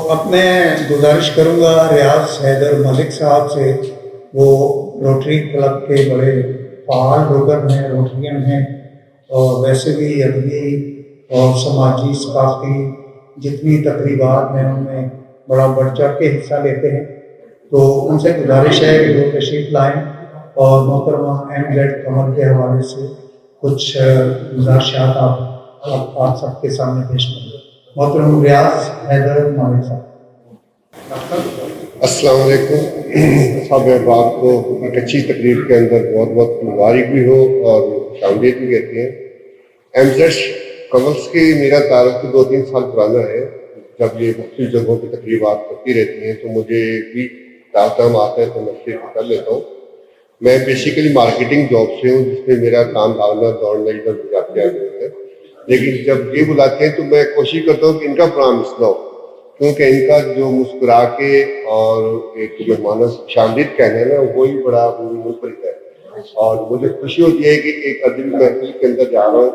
अब मैं गुजारिश करूँगा रियाज हैदर मलिक साहब से, वो रोटरी क्लब के बड़े फ़ाल रुकन हैं, रोटरियन हैं, और वैसे भी अदबी और समाजी सकाफ़ती जितनी तकरीबात हैं उनमें बड़ा बढ़ चढ़ के हिस्सा लेते हैं। तो उनसे गुजारिश है कि वो तशरीफ़ लाएँ और मोहतरमा MZ कमर के हवाले से कुछ गुज़ारिशात आप सबके सामने पेश करें। मोहतरम रियाज हैदर मलिक साहब। अस्सलाम वालेकुम। सब अहबाब को एक अच्छी तकरीब के अंदर बहुत बहुत मुबारक भी हो और शामिलियत भी कहते हैं। MZ कमल्स की मेरा तारुफ तो 2-3 साल पुराना है। जब ये मुख्तलिफ जगहों की तकरीबात होती रहती हैं तो मुझे भी दावत आते हैं तो मैं शिरकत कर लेता हूँ। मैं बेसिकली मार्केटिंग जॉब से हूँ जिसमें मेरा काम भागना दौड़ना इधर जाते आगे है, लेकिन जब ये बुलाते हैं तो मैं कोशिश करता हूँ कि इनका प्रोग्राम मिसना हो, क्योंकि इनका जो मुस्कुरा के और एक मेहमानों शामिलियत कहना है ना वही बड़ा मुनफरिद है। और मुझे खुशी होती है कि एक अदबी महफिल के अंदर जा रहा हूँ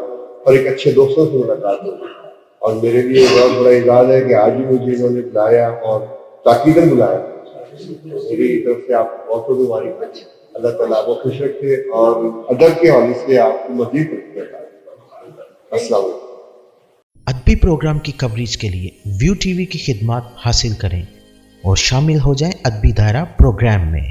और एक अच्छे दोस्तों से मुलाकात हो, और मेरे लिए बहुत बड़ा एजाज़ है कि आज ही मुझे इन्होंने बुलाया और ताकीदन बुलाया। मेरी तरफ से आप बहुत बहुत मुबारक है। अल्लाह ताला आपको खुश रखे और अदब के हवाले से आपको मज़ीद तरक्की करे। अस्सलाम वालेकुम। अदबी प्रोग्राम की कवरेज के लिए व्यू टीवी की खिदमत हासिल करें और शामिल हो जाएं अदबी दायरा प्रोग्राम में।